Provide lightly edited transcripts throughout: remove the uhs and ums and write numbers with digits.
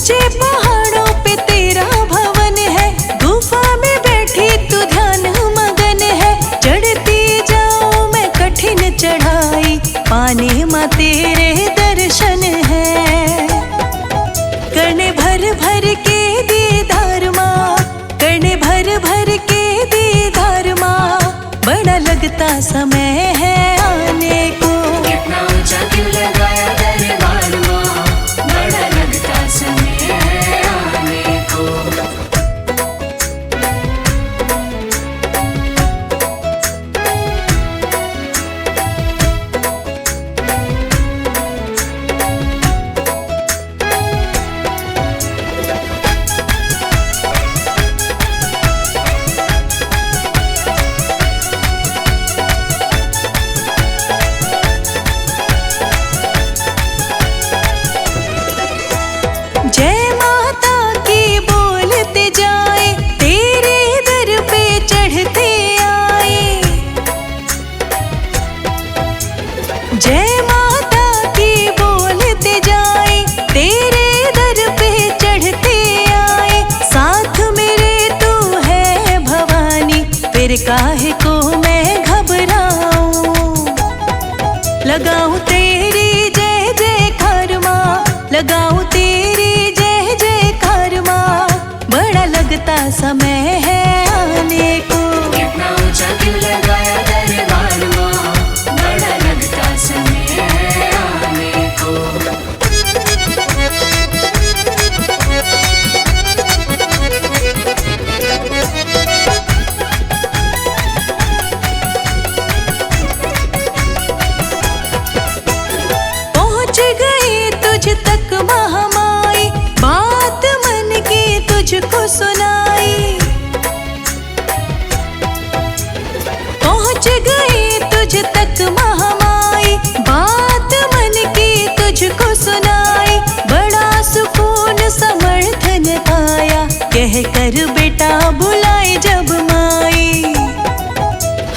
ऊंचे पहाड़ों पे तेरा भवन है, गुफा में बैठी तू ध्यान मगन है। चढ़ती जाऊं मैं कठिन चढ़ाई, पाने माँ तेरे दर्शन है। करने भर भर के दीदार माँ, करने भर भर के दीदार माँ, बड़ा लगता समय है आने को। कितना ऊंचा क्यों लगाया दरबार माँ, बड़ा लगता समय है आने को। जय माता की बोलते जाए, तेरे दर पे चढ़ते आए। जय माता की बोलते जाए, तेरे दर पे चढ़ते आए। साथ मेरे तू है भवानी, फिर काहे को मैं घबराऊं। लगाऊं तेरी जय जयकार माँ, लगाऊं तेरी जय जयकार माँ, बड़ा लगता समय है आने को। कितना ऊंचा क्यों लगाया दरबार माँ, बड़ा लगता समय है आने को। पहुँच गई तुझ तक महामाई, बात मन की तुझको सुनाई। पहुँच गई तुझ तक महामाई, बात मन की तुझको सुनाई। बड़ा सुकून समर्थन पाया, कह कर बेटा बुलाए जब माई।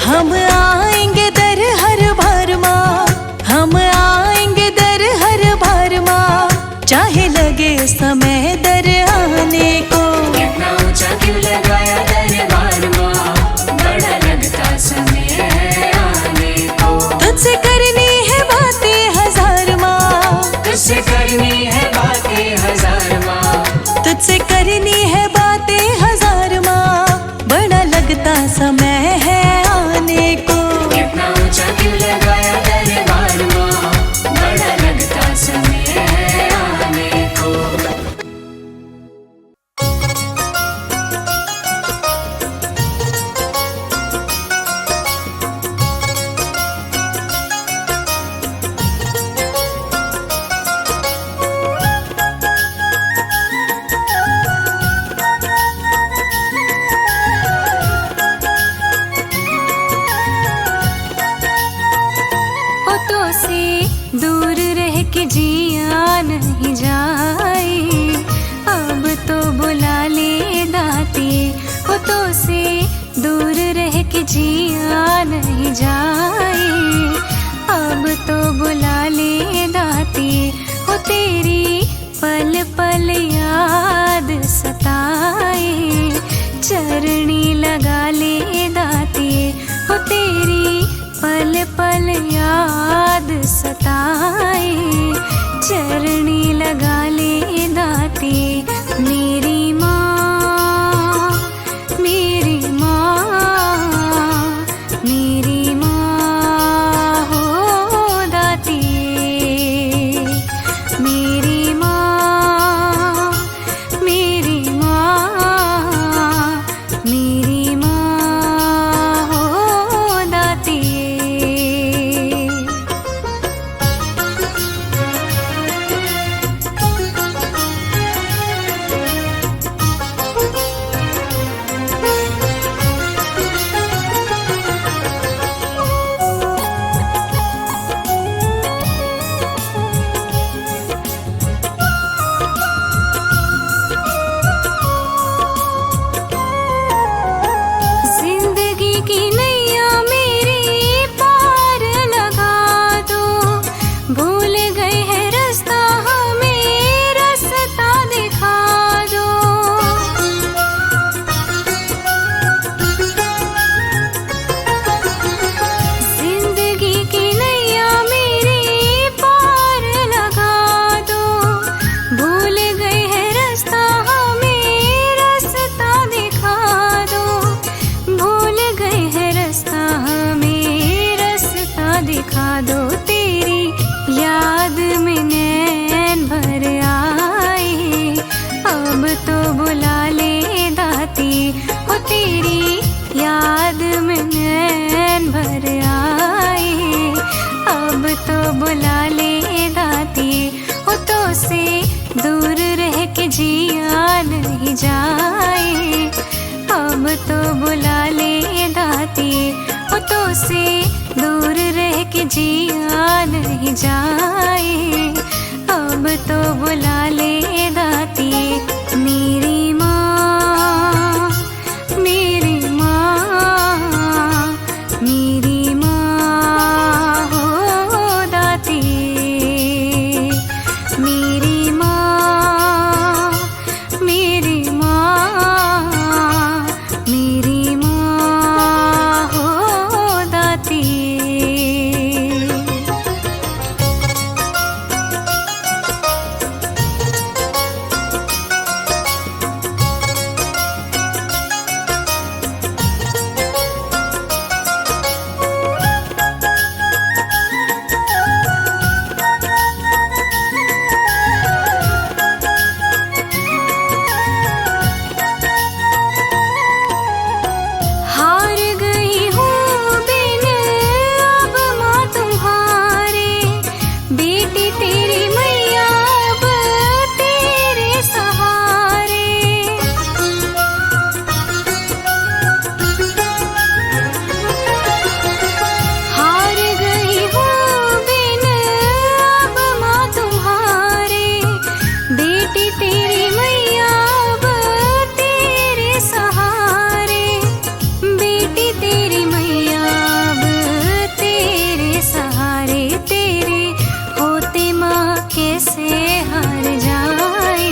हम आएंगे दर हर बार माँ, हम आएंगे दर हर बार माँ, चाहे लगे समय दर आने को। कितना ऊंचा क्यों लगाया दरबार माँ, बड़ा लगता समय है आने को। तुझसे करनी है बातें हजार माँ, तुझसे करनी है बातें हजार माँ, तुझसे करनी है बातें हजार माँ, बड़ा लगता समय है आने को। कितना ऊंचा क्यों लगाया दरबार माँ, बड़ा लगता समय है आने को। ओतों से दूर रह के जिया नहीं जाए, अब तो बुला ले दाते। ओतों से दूर रह के जिया नहीं जाए, अब तो बुला ले दाते। हो तेरी पल पल याद सताए, चरणी लगा ले दाते। हो तेरी पल पल याद सताए, चरणी लगा ले दाते। मेरी माँ, मेरी माँ, मेरी माँ हो दाती। मेरी माँ, मेरी माँ, मेरी माँ हो दाती। तो बुला ले दाती, हो तेरी याद में नैन भर आए। अब तो बुला ले दाती, हो तो से दूर रह के जिया नहीं जाए। अब तो बुला ले दाती, हो तो से दूर रह के जिया नहीं जाए। अब तो बुला ले दाती, मेरी माँ, मेरी माँ, मेरी माँ हो दाती। मेरी माँ, मेरी माँ, मेरी माँ हो दाती। हार गई हूँ बिन अब माँ तुम्हारे, बेटी तेरी मैया अब तेरे सहारे। हार गई हूँ बिन अब माँ तुम्हारे, बेटी तेरी मैया अब तेरे सहारे। बेटी तेरी मैया अब तेरे सहारे, तेरे होते माँ कैसे हार जाए।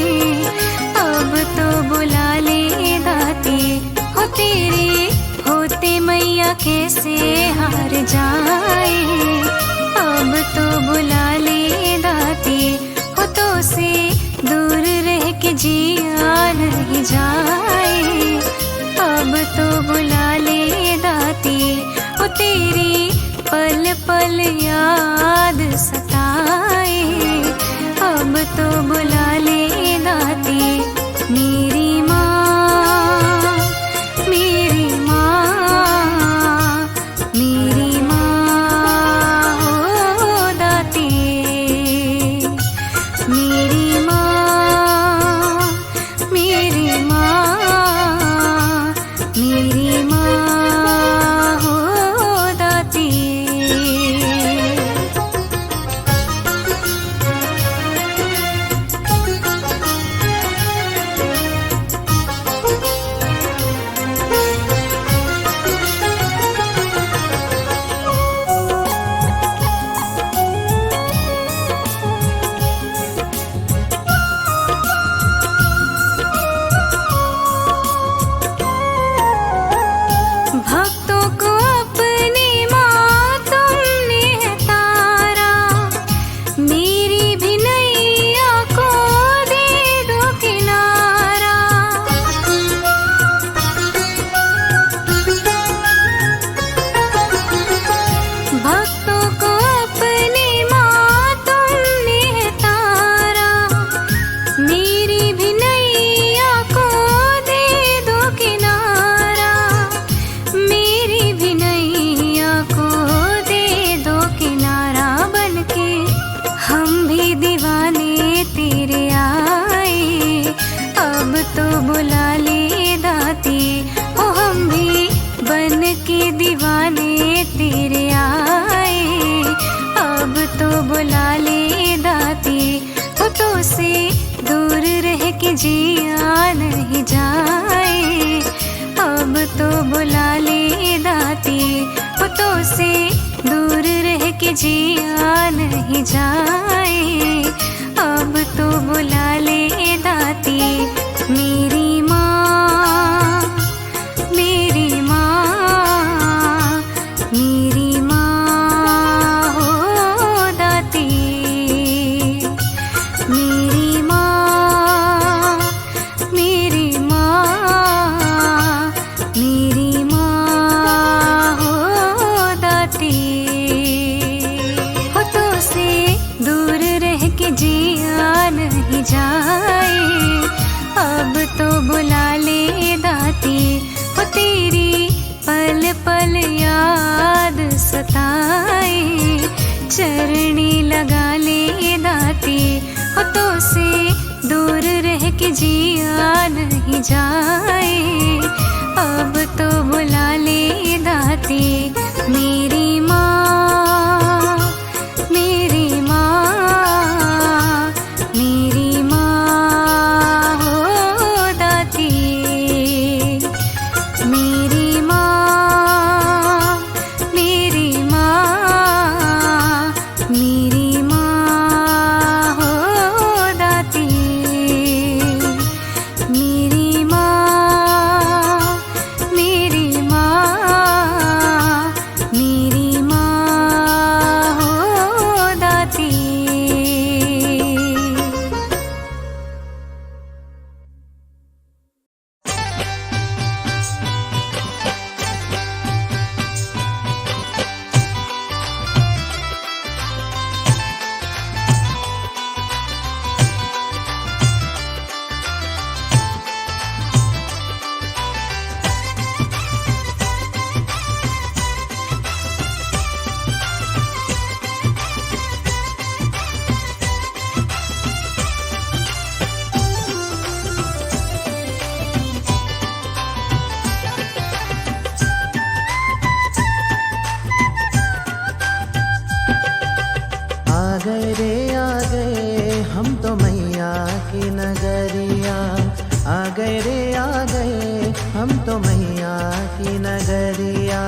अब तो बुला ले दाती, हो तेरे होते मैया कैसे हार जाए। अब तो बुला ले दाती, हो तो से दूर रह के जिया नहीं जाए। अब तो बुला ले दाती, ओ तेरी पल पल याद सताए। अब तो बुला ले दाती, मेरी माँ, मेरी माँ, मेरी माँ हो दाती। मेरी माँ, मेरी माँ, मेरी माँ हो दाती। भक्तों को अपनी माँ तुमने है तारा, मेरी भी नैया को दे दो किनारा। भक्तों को अपनी माँ तुमने है तारा, मेरी भी नैया को दे दो किनारा। मेरी भी नैया को दे दो किनारा, बनके हम भी दीवाने तेरे आए। अब तो बुला ले दाती, ओ हम भी बन के दीवाने तेरे आए। अब तो बुला ले दाती, ओ तो से दूर रह के जिया नहीं जाए। अब तो बुला ले दाती, ओ तो से दूर रह के जिया नहीं जाए। अब तो बुला ले दाती, मेरी माँ, मेरी माँ, मेरी माँ हो दाती। मेरी माँ, मेरी माँ, मेरी माँ हो दाती। हो तो से दूर रह के जिया नहीं जाए। सताए, चरणी लगा ले दाती, हो तो से दूर रह के जिया नहीं जाए। अब तो बुला ले दाती, मेरी माँ, मेरी माँ, मेरी माँ हो दाती, मेरी माँ, मेरी माँ, मेरी माँ हो दाती, मेरी माँ, मेरी माँ, मेरी माँ हो दाती। आ गए रे आ गए हम तो मैया की नगरिया, आ गए रे आ गए हम तो मैया की नगरिया।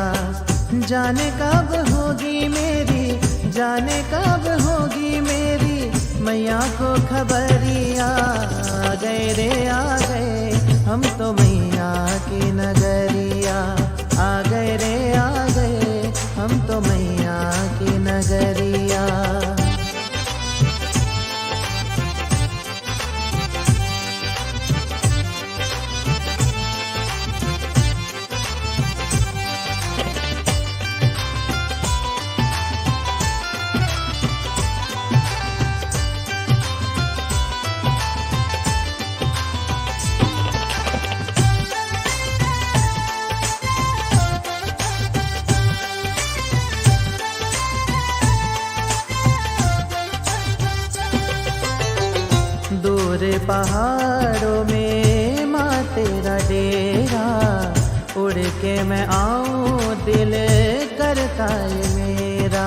जाने कब होगी मेरी, जाने कब होगी मेरी मैया को खबरिया। आ गए रे आ गए हम तो मैया की नगरिया, आ गए रे आ गए हम तो मैया की नगरिया। दूर पहाड़ों में माँ तेरा डेरा, उड़ के मैं आऊं दिल करता है मेरा।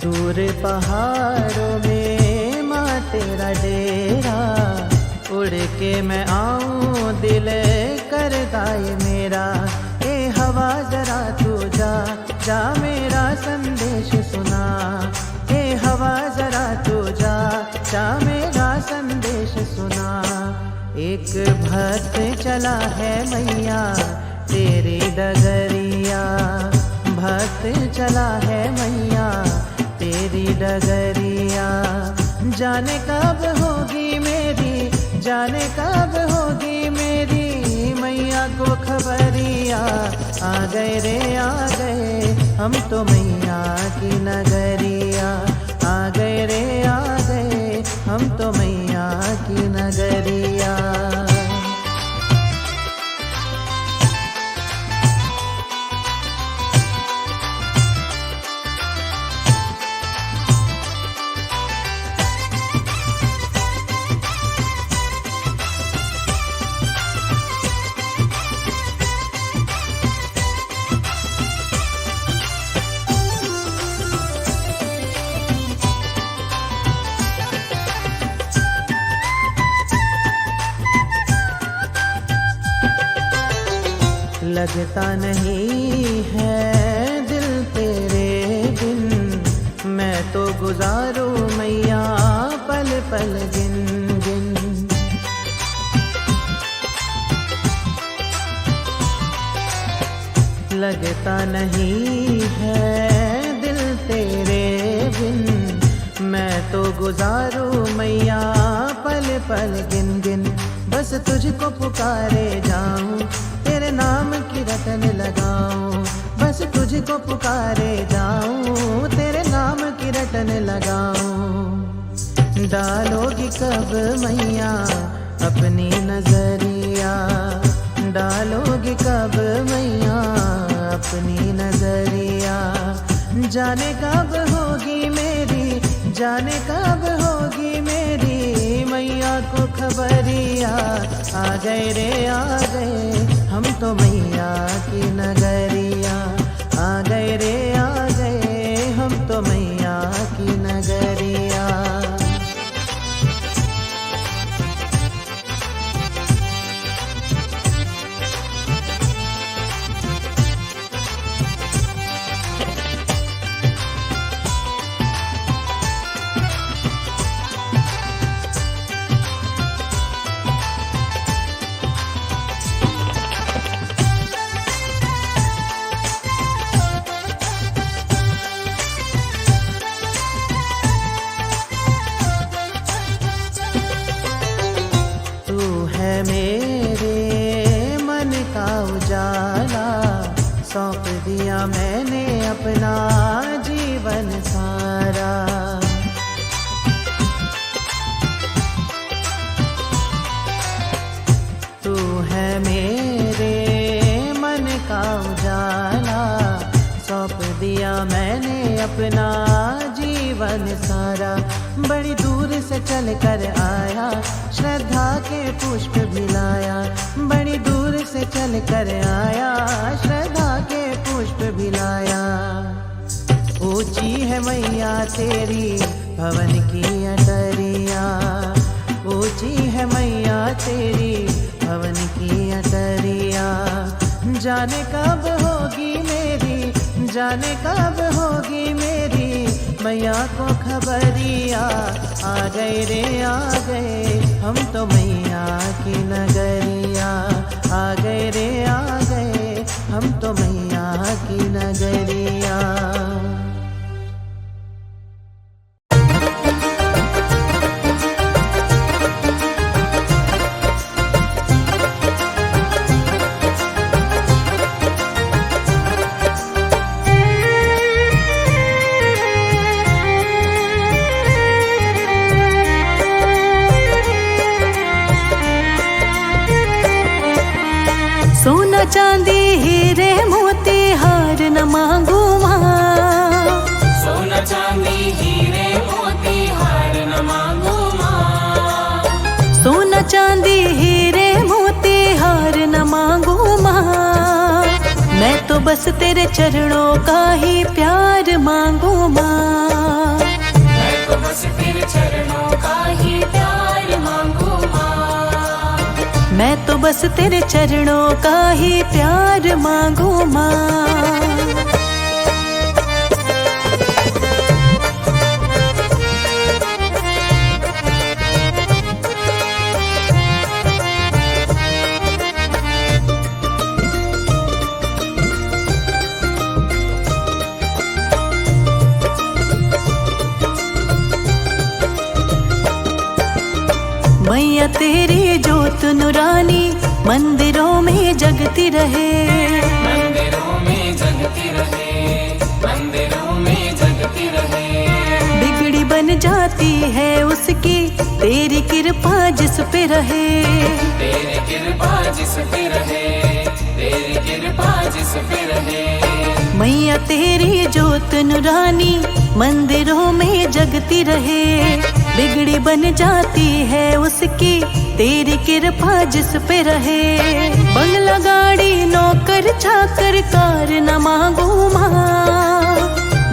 दूर पहाड़ों में माँ तेरा डेरा, उड़ के मैं आऊं दिल करता है मेरा। ए हवा जरा तू जा, जा मेरा संदेश सुना। ए हवा जरा तू जा, जा मेरा संदेश सुना। एक भक्त चला है मैया तेरी डगरिया, भक्त चला है मैया तेरी डगरिया। जाने कब होगी मेरी, जाने कब होगी मेरी मैया को खबरिया। आ गए रे आ गए हम तो मैया की नगरिया, आ गए रे आ गए हम तो मैया की नगरिया। लगता नहीं है दिल तेरे बिन, मैं तो गुजारूं मैया पल पल गिन गिन। लगता नहीं है दिल तेरे बिन, मैं तो गुजारूं मैया पल पल गिन गिन। बस तुझको पुकारे जाऊं, तेरे नाम की रटन लगाऊं। बस तुझको पुकारे जाऊं, तेरे नाम की रटन लगाऊं। डालोगी कब मैया अपनी नजरिया, डालोगी कब मैया अपनी नजरिया। जाने कब होगी मेरी, जाने कब होगी मेरी मैया को खबरिया। आ गए रे आ गए हम तो मैया की नगरिया। आ गए रे आ गए हम तो मैया की नगरिया। मेरे मन का उजाला सौंप दिया मैंने अपना जीवन सारा। तू है मेरे मन का उजाला सौंप दिया मैंने अपना जीवन सारा। बड़ी दूर से चल कर आया श्रद्धा के पुष्प भी लाया। बड़ी दूर से चल कर आया श्रद्धा के पुष्प भी लाया। ऊंची है मैया तेरी भवन की अटरिया। ऊंची है मैया तेरी भवन की अटरिया। जाने कब होगी मेरी, जाने कब होगी मेरी मैया को खबरिया। आ गए रे आ गए हम तो मैया की नगरिया। आ गए रे आ गए हम तो मैया की नगरिया। सोना चांदी हीरे मोती हार न मांगू माँ। सोना चांदी हीरे मोती हार न मांगू माँ। सोना चांदी हीरे मोती हार न मांगू माँ। मैं तो बस तेरे चरणों का ही प्यार मांगू माँ। मैं तो बस तेरे चरणों का ही प्यार मांगू माँ। मैं तो बस तेरे चरणों का ही प्यार मांगू माँ। मैया तेरी जोत नुरानी मंदिरों में जगती रहे। मंदिरों में जगती रहे, मंदिरों में जगती रहे। बिगड़ी बन जाती है उसकी तेरी कृपा जिस पे रहे। तेरी कृपा जिस पे रहे, तेरी कृपा जिस पे रहे। मैया तेरी जोत नुरानी मंदिरों में जगती रहे। बिगड़ी बन जाती है उसकी तेरी कृपा जिस पे रहे। बंगला गाड़ी नौकर चाकर कार न मांगू माँ।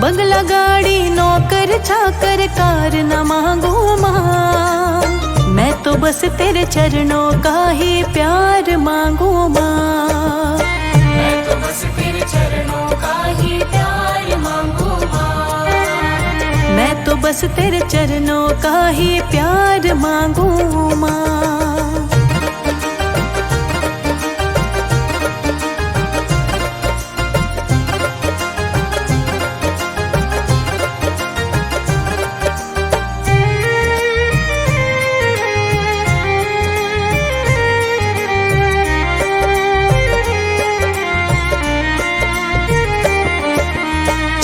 बंगला गाड़ी नौकर चाकर कार न मांगू माँ। मैं तो बस तेरे चरणों का ही प्यार मांगू माँ। मैं तो बस तेरे चरणों का ही प्यार मांगू माँ। मैं तो बस तेरे चरणों का ही प्यार मांगू माँ।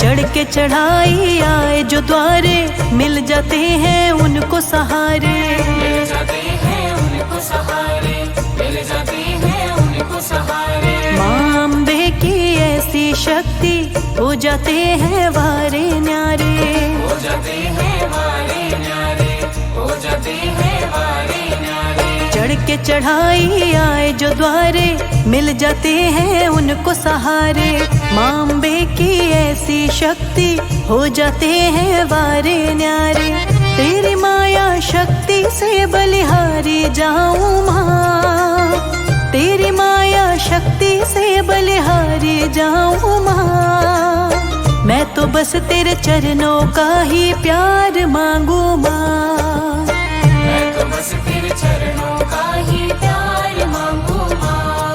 चढ़ के चढ़ाई आए जो द्वारे मिल जाते हैं उनको सहारे। मिल जाते हैं उनको सहारे, मिल जाते हैं उनको सहारे। माँ अम्बे की ऐसी शक्ति हो जाते हैं वारे न्यारे, हो जाते हैं वारे न्यारे, हो जाते हैं वारे न्यारे। चढ़ के चढ़ाई आए जो द्वारे मिल जाते हैं उनको सहारे। माँ अम्बे की ऐसी शक्ति हो जाते हैं वारे न्यारे। तेरी माया शक्ति से बलिहारी जाऊं माँ, तेरी माया शक्ति से बलिहारी जाऊं माँ। मैं तो बस तेरे चरणों का ही प्यार मांगू माँ, मैं तो बस तेरे चरणों का ही प्यार मांगू माँ।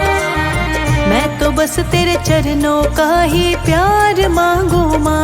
मैं तो बस तेरे चरणों का ही प्यार मांगू माँ।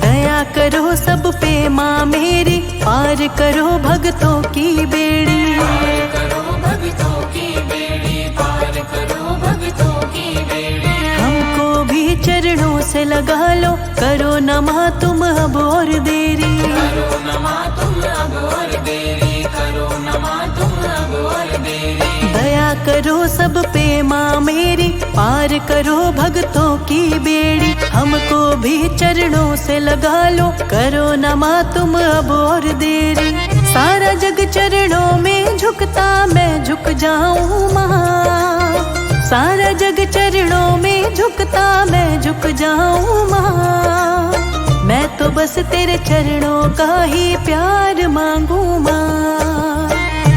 दया करो सब पे माँ मेरी, पार करो भक्तों की बेड़ी। पार करो भक्तों की बेड़ी, पार करो भक्तों की बेड़ी। हमको भी चरणों से लगा लो, करो न माँ तुम अब और देरी। करो न माँ तुम अब और देरी, करो न माँ तुम अब और देरी। दया करो सब पे माँ मेरी, पार करो भक्तों की बेड़ी। हमको भी चरणों से लगा लो, करो न माँ तुम अब और देरी। सारा जग चरणों में झुकता मैं झुक जाऊं माँ, सारा जग चरणों में झुकता मैं झुक जाऊं माँ। मैं तो बस तेरे चरणों का ही प्यार मांगू माँ,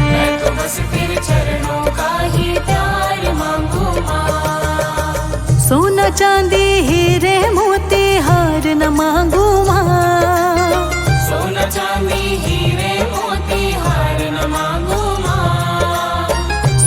मैं तो बस तेरे चरणों का ही प्यार मांगू माँ। सोना चांदी हीरे मोती हार न मांगू माँ, सोना चांदी हीरे मोती हार न मांगू माँ।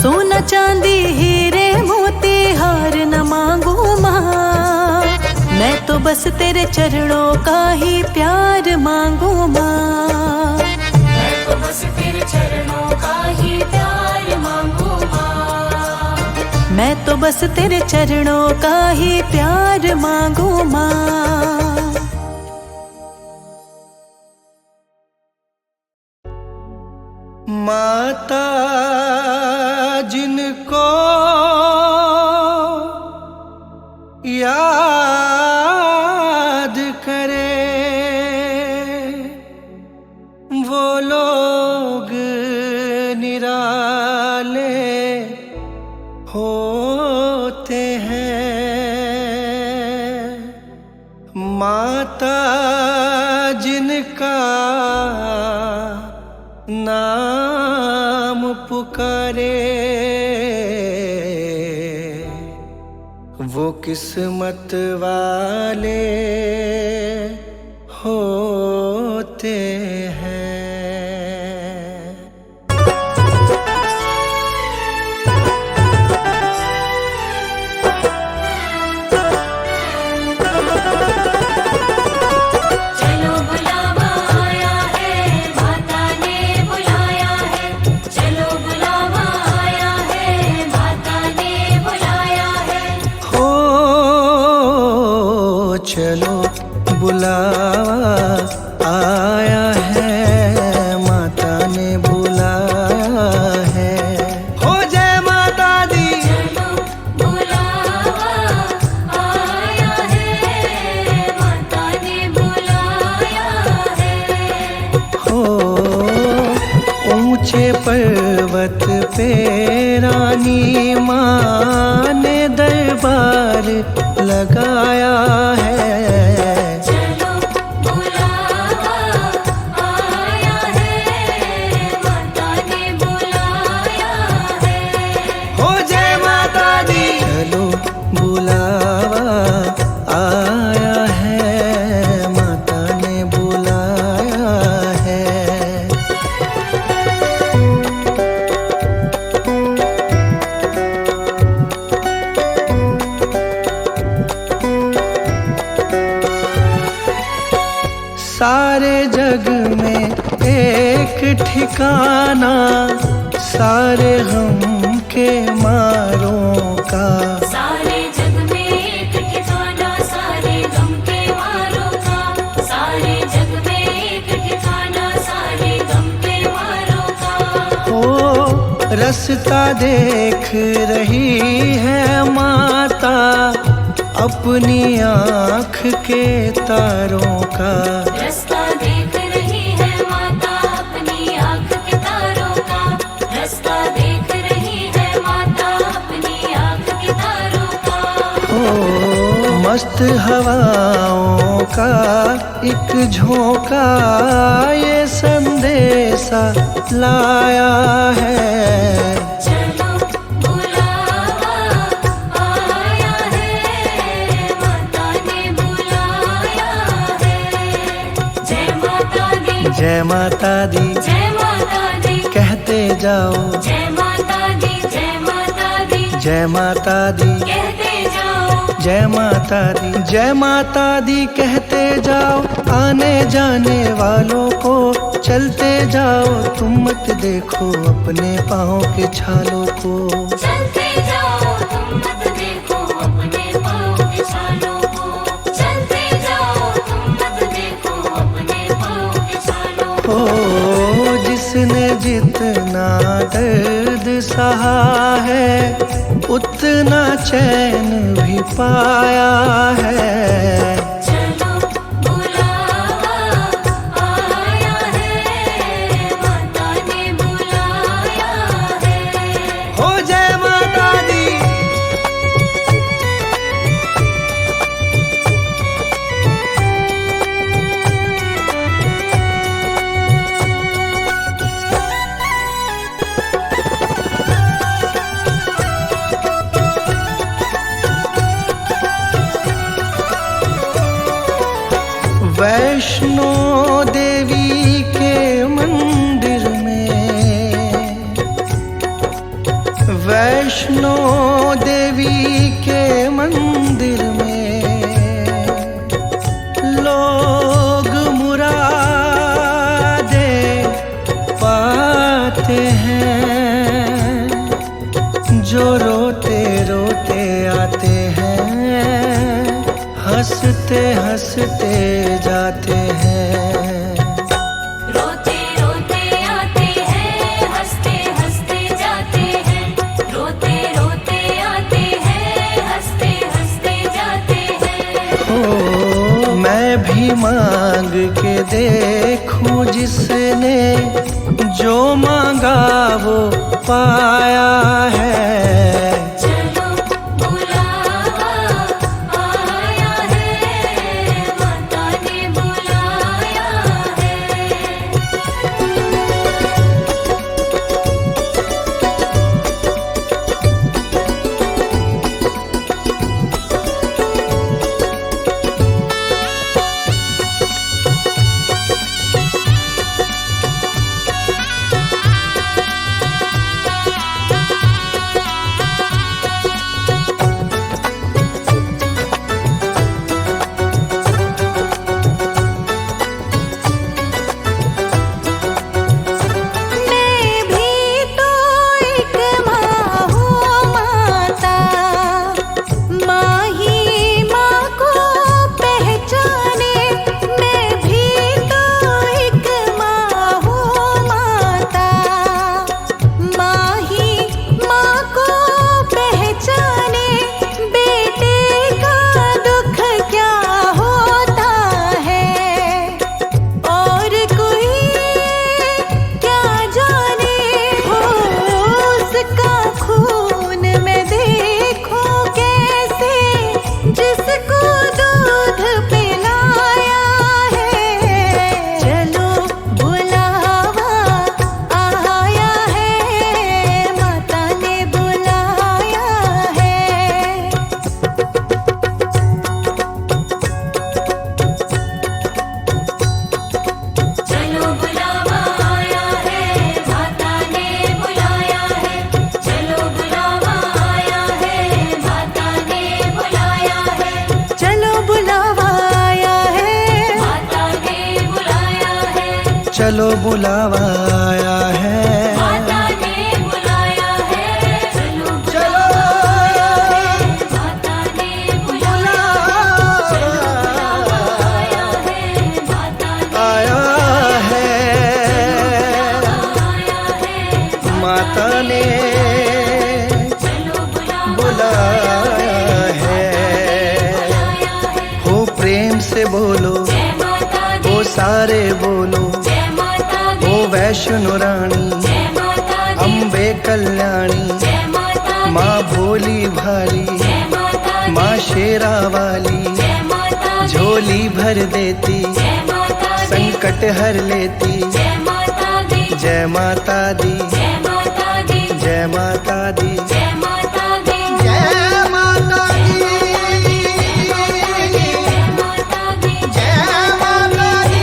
सोना चांदी हीरे मोती हार न मांगू माँ। मैं तो बस तेरे चरणों का ही प्यार मांगू माँ, मैं तो बस तेरे चरणों का ही प्यार मांगू माँ। मैं तो बस तेरे चरणों का ही प्यार मांगू माँ। माता जिनको याद करे वो लोग निराले होते हैं। माता जिनका नाम पुकारे वो किस्मत वाले होते हैं। चलो बुलावा आया है, माता ने बुलाया है। चलो बुलावा आया है, माता ने बुलाया है। हो चलो बुलावा आया है, माता ने बुलाया है। हो जय माता दी। चलो बुलावा आया है, माता ने बुलाया है। हो ऊंचे पर्वत पे रानी माँ ने दरबार लगाया है। चलो बुलावा आया है, माता ने बुलाया है। हो जय माता दी। चलो बुलावा आया है, माता ने बुलाया है। जग में एक ठिकाना सारे गम के मारों का। सारे जग में एक ठिकाना सारे गम के मारों का। सारे जग में एक ठिकाना सारे गम के मारों का। ओ रास्ता देख रही है माता अपनी आँख के तारों का। रास्ता देख रही है माता अपनी आँख के तारों का। रास्ता देख रही है माता अपनी आँख के तारों का। ओ मस्त हवाओं का एक झोंका ये संदेशा लाया है। चलो बुलावा आया है, माता ने बुलाया है। जय माता दी, जय माता दी जय माता दी, कहते जाओ। जय माता दी, जय माता दी, जय माता दी कहते जाओ। जय माता दी जय माता दी कहते जाओ। आने जाने वालों को चलते जाओ। तुम मत देखो अपने पाँव के छालों को। चलते जाओ तुम मत देखो अपने पाँव के छालों को। चलते जाओ तुम मत देखो अपने पाँव के छालों को। ओ जिसने जितना दर्द सहा है उतना चैन भी पाया है। चलो बुलावा आया है, माता ने बुलाया है। हो जय माता दी। वैष्णो देवी के मंदिर में, वैष्णो देवी के मंदिर में लोग मुरादे पाते हैं। जो रोते रोते आते हैं हंसते हंसते जाते हैं। रोते रोते आते हैं हंसते हंसते जाते हैं। रोते रोते आते हैं हंसते हंसते जाते हैं। ओ मैं भी मांग के देखूं जिसने जो मांगा वो पाया है। चलो बुलावा आया है, माता ने बुलाया है। चलो बुलावा आया है। माता ने बुलाया है, चलो चलो माता ने बुलाया आया है, माता ने आया है, आया है, माता ने चलो बुलाया है। हो प्रेम से बोलो, जय माता दी, हो सारे बोलो, जय माता दी, हो वैष्णो रानी, जय माता दी, अम्बे कल्याणी, जय माता दी, माँ भोली भाली, जय माता दी, माँ शेरा वाली, जय माता दी, झोली भर देती, जय माता दी, संकट हर लेती। जय माता दी, जय माता दी, जय माता दी, जय माता दी, जय माता दी, जय माता दी, जय माता दी, जय माता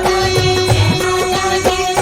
दी, जय माता दी,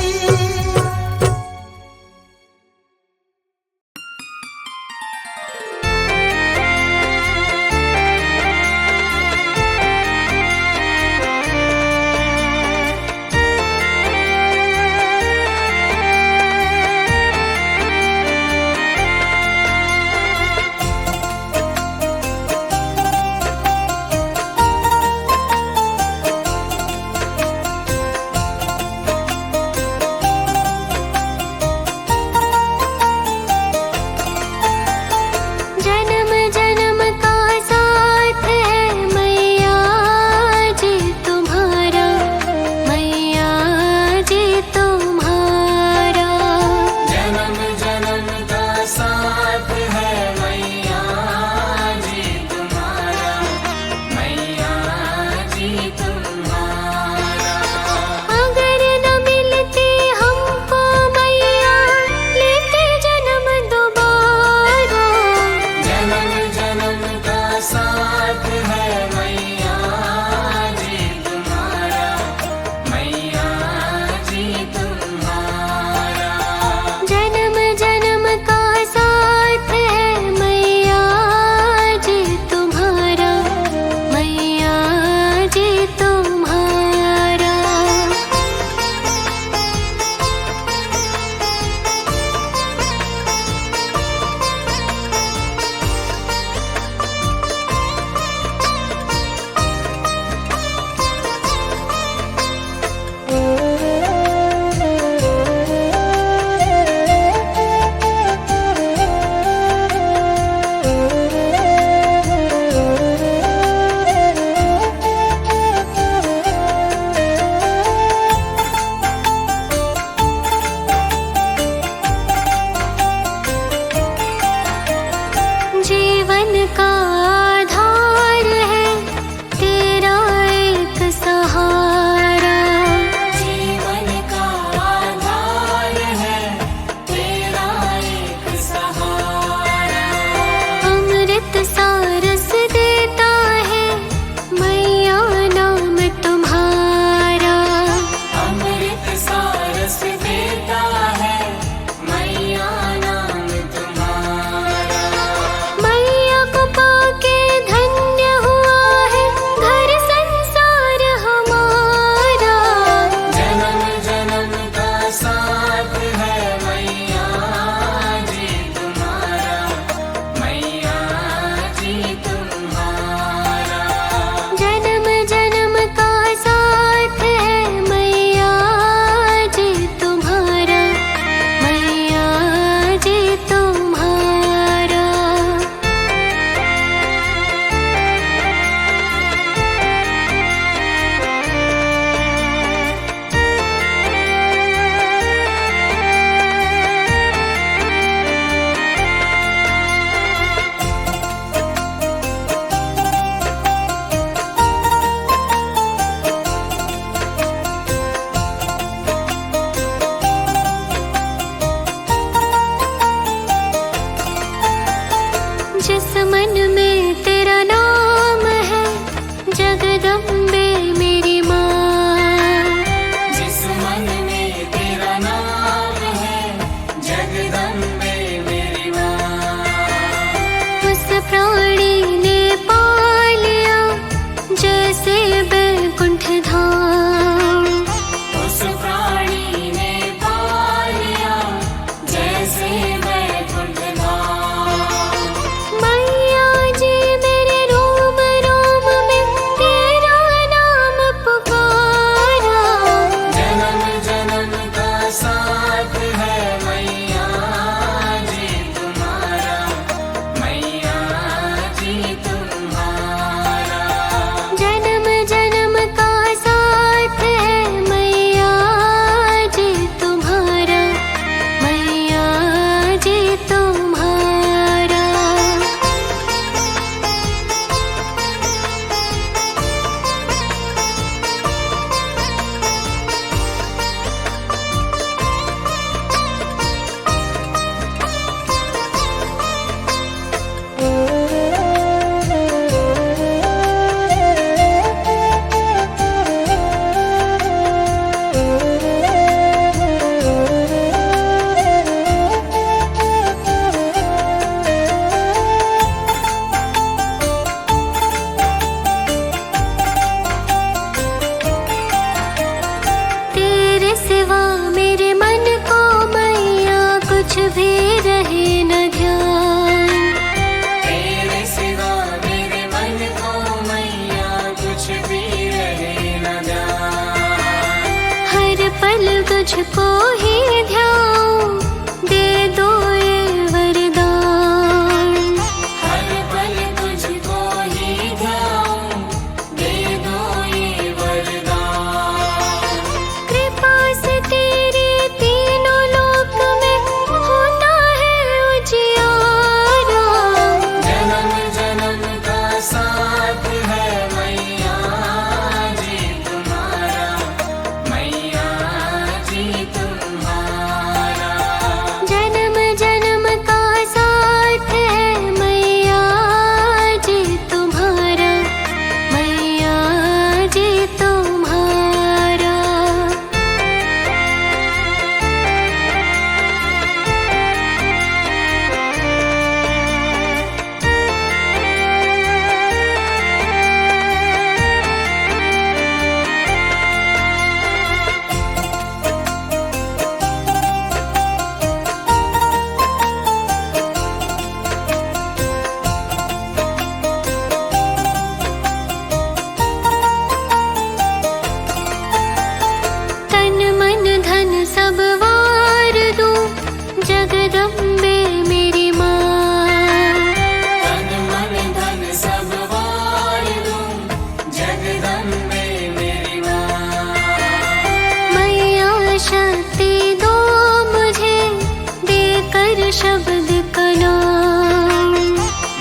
देकर शब्द का नाम।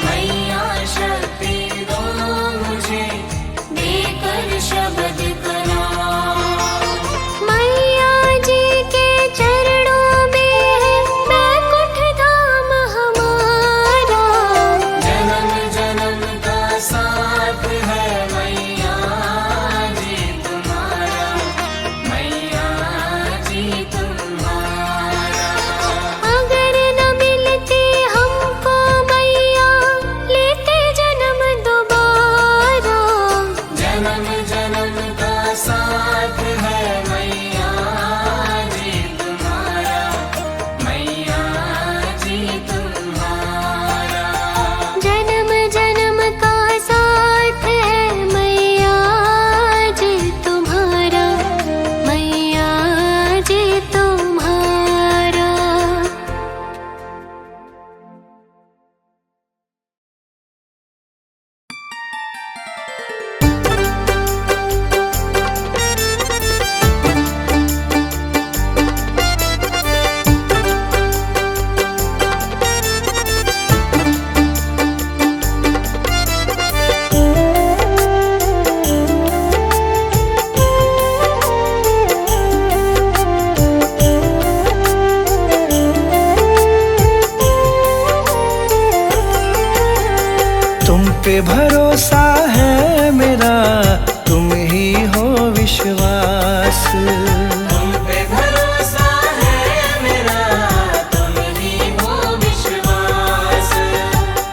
मैया शक्ति दो मुझे देकर शब्द का नाम। मैया जी के चरणों में है बैकुंठ धाम हमारा। जन्म जन्म का साथ है मैया जी तुम्हारा, मैया जी तुम्हारा। अगर न मिलती हमको मैया लेते जन्म दोबारा। जन्म जन्म का साथ है मैया जी तुम्हारा, मैया जी तुम्हारा। जन्म जन्म का साथ है मैया जी तुम्हारा, मैया जी तुम्हारा। तुम पे भरोसा है मेरा, तुम ही हो विश्वास। तुम पे भरोसा है मेरा, तुम ही हो विश्वास।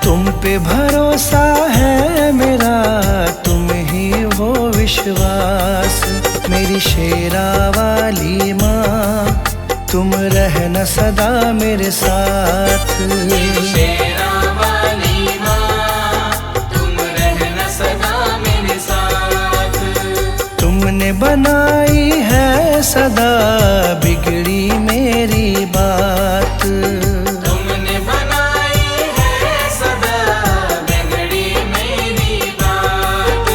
तुम पे भरोसा है मेरा, तुम ही हो विश्वास। मेरी शेरा वाली माँ, तुम रहना सदा मेरे साथ। शेरा वाली माँ, तुम रहना सदा मेरे साथ। तुमने बनाई है सदा बिगड़ी मेरी बात। तुमने बनाई है सदा बिगड़ी मेरी बात।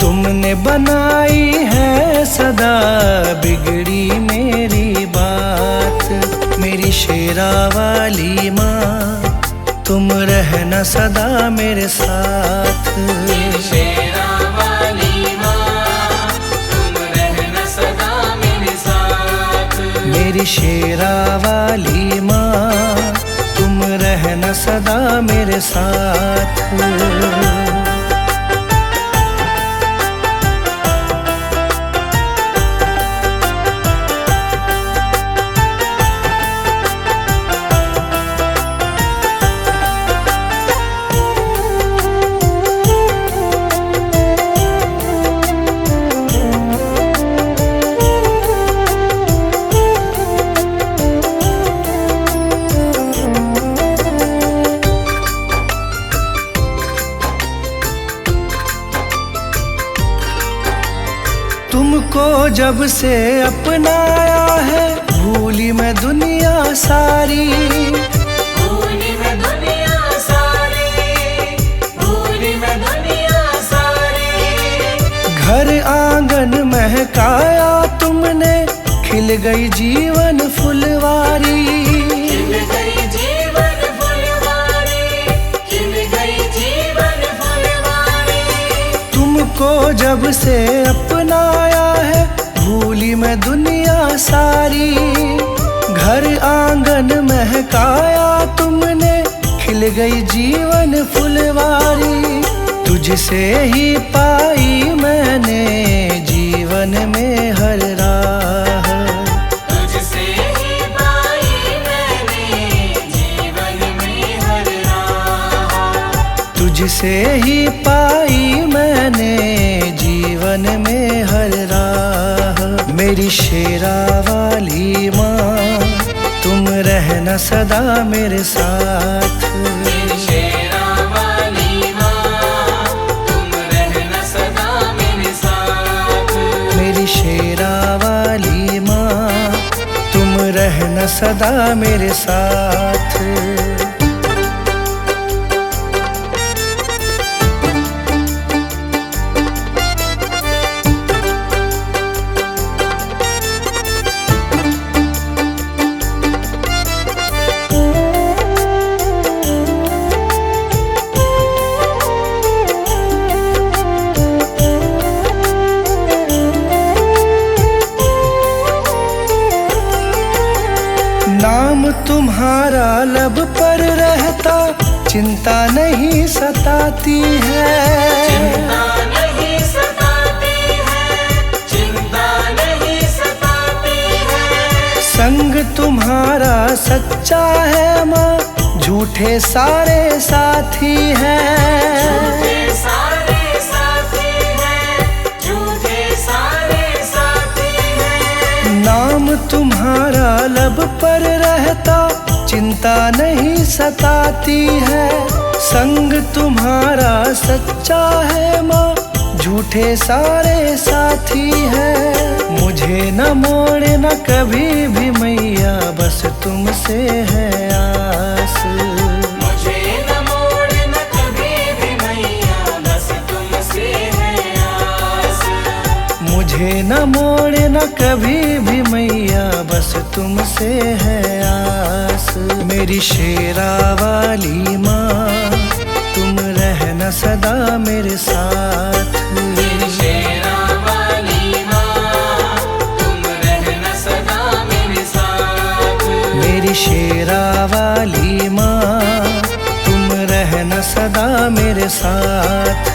तुमने बनाई है सदा बिगड़ी मेरी बात। मेरी शेरा वाली माँ, तुम रहना सदा मेरे साथ। शेरा वाली माँ, तुम रहना सदा मेरे साथ। मेरी शेरा वाली माँ, तुम रहना सदा मेरे साथ। तुमको जब से अपनाया है, भूली मैं दुनिया सारी। भूली मैं दुनिया सारी, भूली मैं दुनिया सारी। घर आंगन महकाया तुमने, खिल गई जीवन फुलवारी। खिल गई जीवन फुलवारी, खिल गई जीवन फुलवारी। तुमको जब से अपनाया है, भूली मैं दुनिया सारी। घर आंगन महकाया तुमने, खिल गई जीवन फुलवारी। तुझसे ही पाई मैंने जीवन में हर राह। तुझसे ही पाई मैंने जीवन में हर राह। तुझसे ही पाई मैंने जीवन में हर राह। मेरी शेरा वाली माँ, तुम रहना सदा मेरे साथ। मेरी शेरा वाली माँ, तुम रहना सदा मेरे साथ। मेरी शेरा वाली माँ, तुम रहना सदा मेरे साथ। नाम तुम्हारा लब पर रहता, चिंता नहीं सताती है। चिंता नहीं सताती है, चिंता नहीं सताती है। संग तुम्हारा सच्चा है माँ, झूठे सारे साथी हैं। झूठे सारे साथी हैं, झूठे सारे साथी हैं। नाम तुम्हारा लब पर रहता, चिंता नहीं सताती है। संग तुम्हारा सच्चा है माँ, झूठे सारे साथी हैं। मुझे न मोड़ना कभी भी मैया, बस तुमसे है आस। मुझे न मोड़ना कभी भी मैया, बस तुमसे है आस। मुझे न मोड़ना कभी भी मैया, बस तुमसे है आस। मेरी शेरा वाली माँ, तुम रहना सदा मेरे साथ। मेरी शेरा वाली माँ, तुम रहना सदा मेरे साथ। मेरी शेरा वाली माँ, तुम रहना सदा मेरे साथ।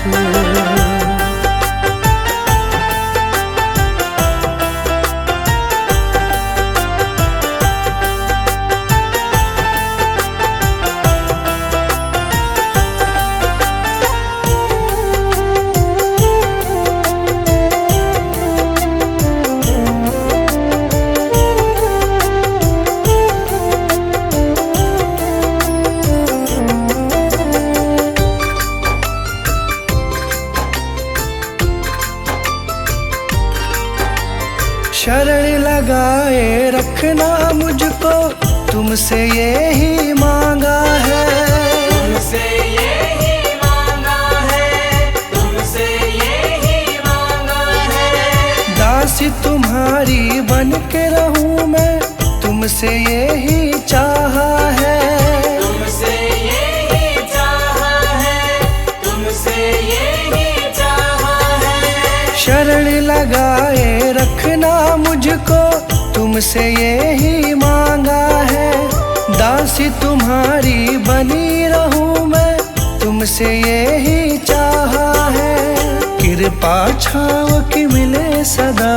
शरण लगाए रखना मुझको, तुमसे यही मांगा है। तुमसे यही मांगा है, तुमसे यही मांगा है। दासी तुम्हारी बन के रहूं मैं, तुमसे यही चाहा है। तुमसे यही चाहा है, तुमसे यही चाहा है। शरण लगाए रखना मुझको, तुमसे यही मांगा है। दासी तुम्हारी बनी रहूं मैं, तुमसे यही चाहा है। कृपा छाव की मिले सदा,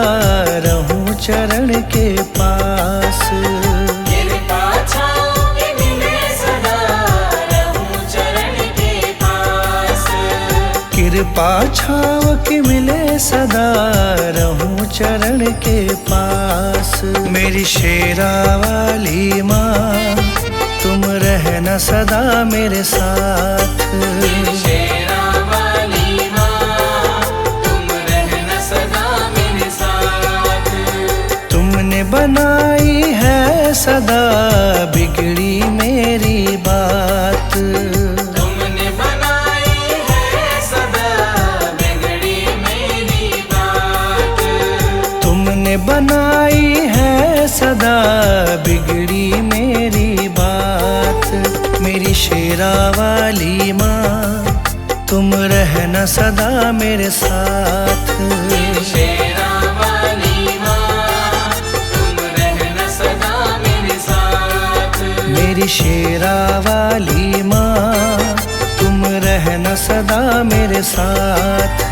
रहूं चरण के पास। कृपा छाँव के मिले सदा, रहूं चरण के पास। कृपा छाव की मिले सदा, रहूं चरण के पास। मेरी शेरा वाली माँ, तुम रहना सदा मेरे साथ। मेरी शेरा वाली माँ, तुम रहना सदा मेरे साथ। तुमने बनाई है सदा बिगड़ी मेरी बात। तुमने बनाई है सदा बिगड़ी मेरी बात। तुमने बनाई है सदा बिगड़ी मेरी बात। मेरी शेरा वाली माँ, तुम रहना सदा मेरे साथ। मेरी शेरा वाली माँ, तुम रहना सदा मेरे साथ। मेरी शेरा वाली माँ, तुम रहना सदा मेरे साथ।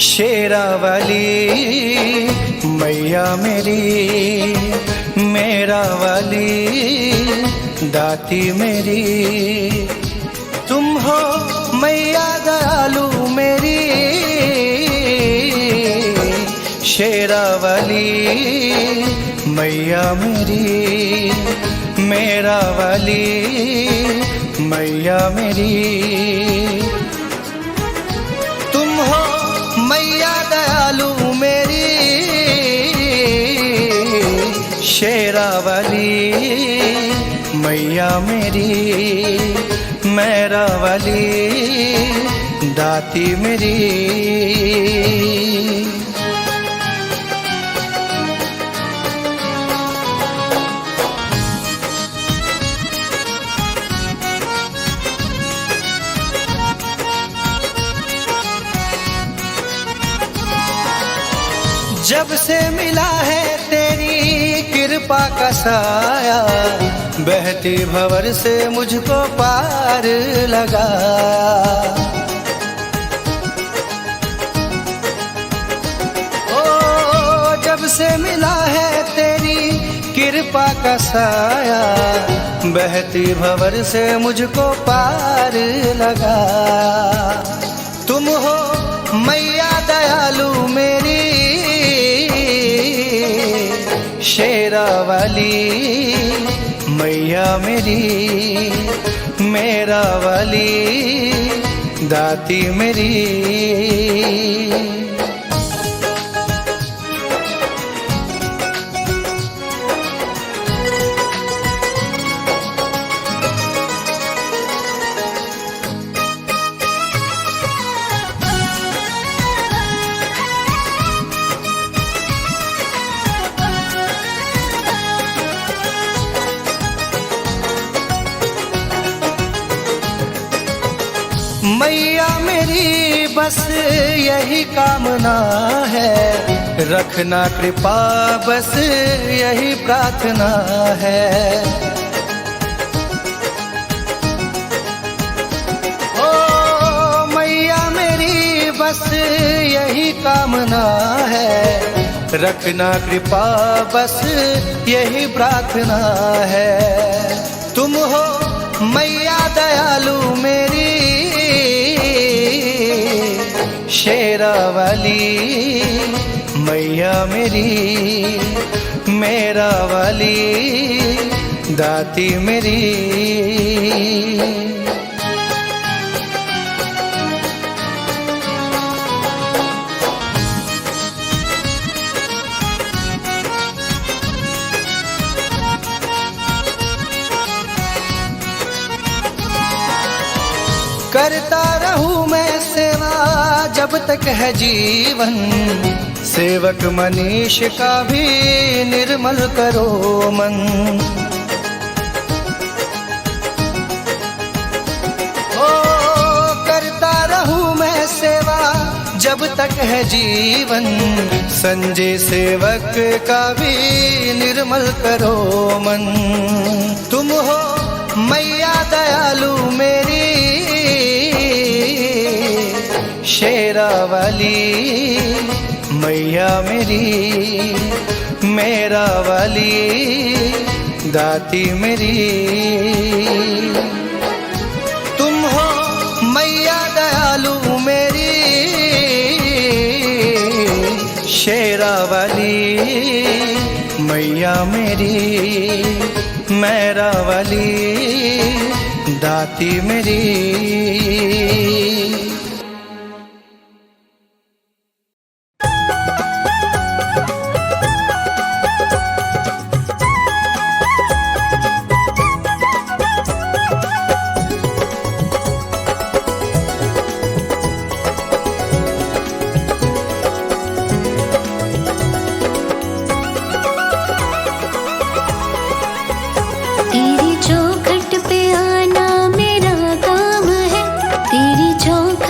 शेरा वाली मैया मेरी, मेरा वाली दाती मेरी, तुम हो मैया दयालु मेरी। शेरा वाली मैया मेरी, मेरा वाली मैया मेरी, तुम हो मैया दयालु शेरावाली मैया मेरी, मेरावाली दाती मेरी। जब से मिला है तेरी कृपा का साया, बहती भंवर से मुझको पार लगा। ओ जब से मिला है तेरी कृपा का साया, बहती भंवर से मुझको पार लगा। तुम हो मैया दयालु मेरी, शेरावाली मैया मेरी, मेरावाली दाती मेरी। मैया मेरी बस यही कामना है, रखना कृपा बस यही प्रार्थना है। ओ मैया मेरी बस यही कामना है, रखना कृपा बस यही प्रार्थना है। तुम हो मैया दयालु मेरी, शेरावाली मैया मेरी, मेरावाली दाती मेरी। करता रहूं मैं सेवा जब तक है जीवन, सेवक मनीष का भी निर्मल करो मन। ओ करता रहूं मैं सेवा जब तक है जीवन, संजय सेवक का भी निर्मल करो मन। तुम हो मैया दयालु मेरी, शेरावाली मैया मेरी, मेरावाली दाती मेरी। तुम हो मैया दयालु मेरी, शेरावाली मैया मेरी, मेरावाली दाती मेरी। तेरी चौखट पे आना मेरा काम है, तेरी चौखट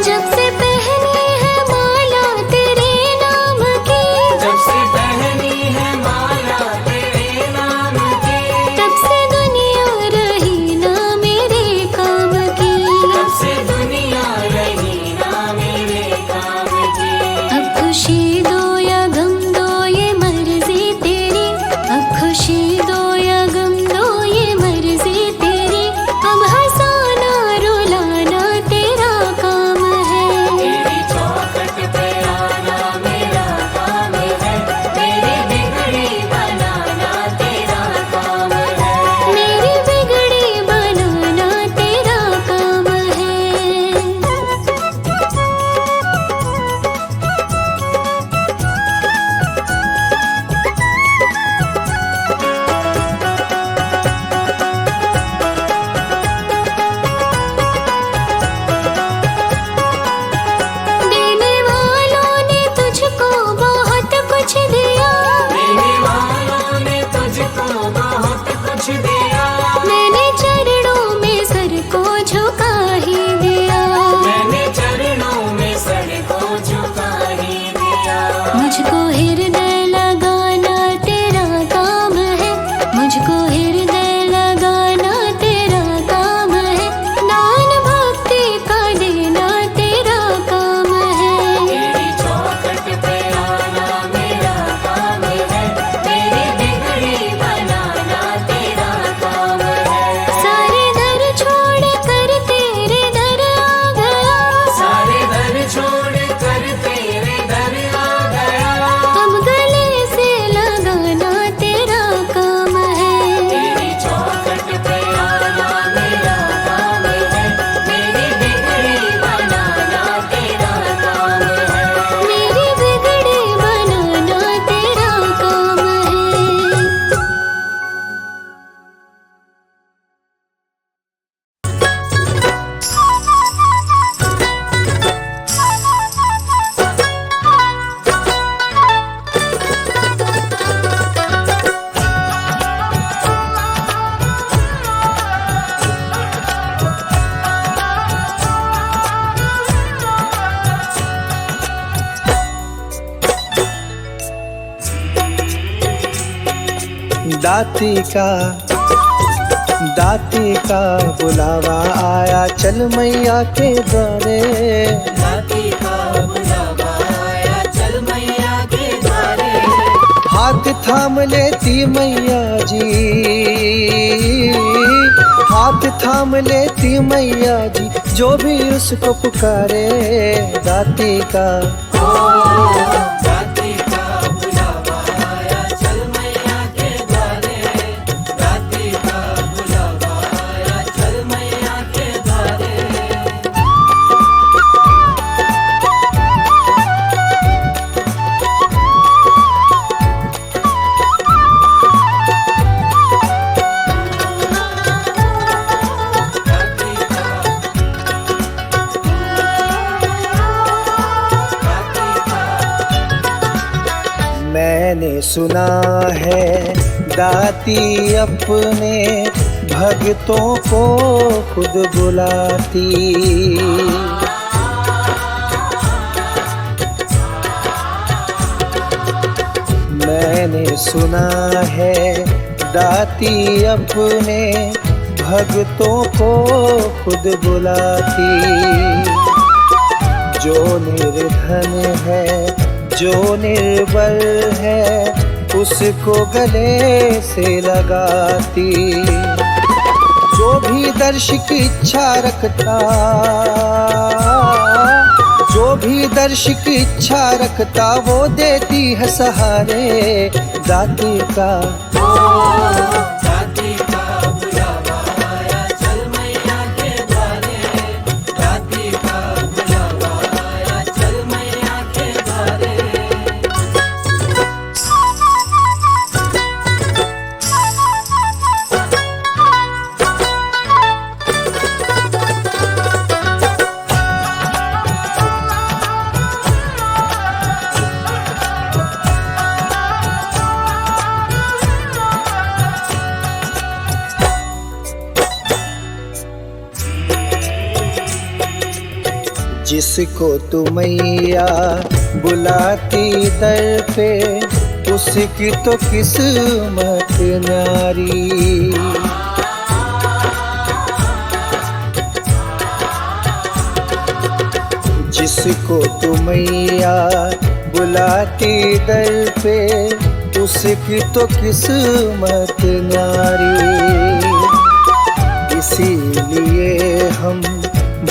जब से पहनी है माला तेरे नाम की, जब से पहनी है माला तेरे नाम की, तब से दुनिया रही ना मेरे काम की, तब से दुनिया रही ना मेरे काम की। अब खुशी दो या गम दो ये मर्जी तेरी, अब खुशी दो या गम दो ये मर्जी तेरी, अब हंसाना रुलाना तेरा काम है। तेरी चौखट पे आना मेरा काम है, मेरी बिगड़ी बनाना तेरा काम है। मेरी बिगड़ी बनाना तेरा काम है। देने वालों ने तुझको बहुत कुछ दिया, देने वालों ने तुझको बहुत कुछ दिया, मैंने चरणों में सर को झुका ही दिया। मैंने चरणों में सर को झुका ही दिया। मुझको हृदय लगाना तेरा काम है, मुझको हृदय लगाना तेरा काम है, दान भक्ति का देना तेरा काम है। तेरी चौखट पे आना मेरा काम है, मेरी बिगड़ी बनाना तेरा काम है। सारे दर छोड़ कर तेरे दर आ गया, सारे दर छोड़ कर तेरे दर आ गया, अब गले से लगाना तेरा काम है। तेरी चौखट पे आना मेरा काम है, मेरी बिगड़ी बनाना तेरा काम है। मेरी बिगड़ी बनाना तेरा काम है। दाती का बुलावा आया, चल मैया के द्वारे। दाती का बुलावा आया, चल मैया के द्वारे। हाथ थाम लेती मैया जी, हाथ थाम लेती मैया जी, जो भी उसको पुकारे। दाती का दाती का बुलावा आया, चल मैया के द्वारे। दाती का बुलावा आया, चल मैया के द्वारे। मैंने सुना है दाती अपने भक्तों को खुद बुलाती। मैंने सुना है दाती अपने भक्तों को खुद बुलाती। जो निर्धन है, जो निर्बल है, उसको गले से लगाती। जो भी दर्श की इच्छा रखता, जो भी दर्श की इच्छा रखता, वो देती है सहारे। दाती का दाती का बुलावा आया, चल मैया के द्वारे। दाती का बुलावा आया, चल मैया के द्वारे। जिसको तू मैया बुलाती दर पे, उसकी तो किस्मत न्यारी। जिसको तू मैया बुलाती दर पे, उसकी तो किस्मत न्यारी। इसीलिए हम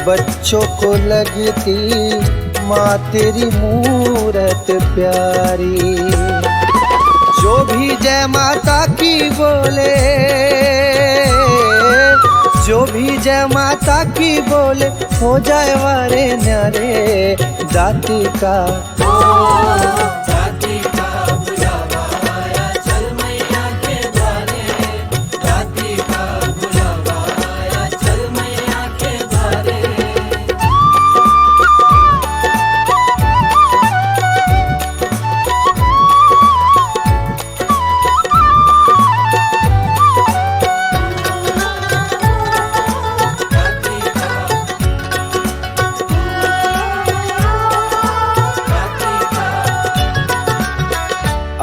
बच्चों को लगती माँ तेरी मूरत प्यारी। जो भी जय माता की बोले, जो भी जय माता की बोले, हो जाए वारे न्यारे जाति का। जाति का बुलावा आया, चल मैया के द्वारे। जाति का बुलावा आया, चल मैया के द्वारे।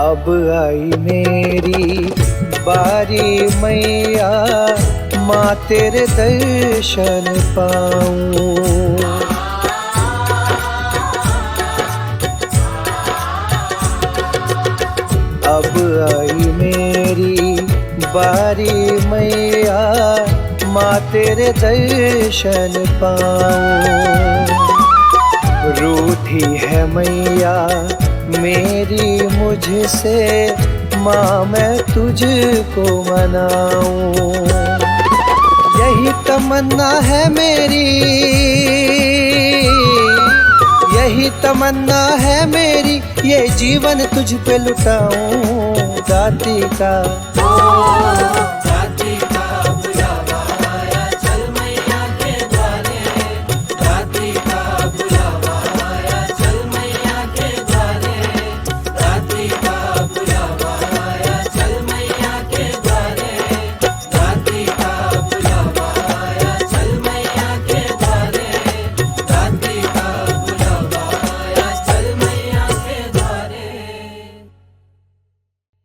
अब आई मेरी बारी मैया, माँ तेरे दर्शन पाऊं। अब आई मेरी बारी मैया, माँ तेरे दर्शन पाऊं। रूठी है मैया मेरी मुझसे, माँ मैं तुझको मनाऊं। यही तमन्ना है मेरी, यही तमन्ना है मेरी, ये जीवन तुझ पे लुटाऊं जाति का।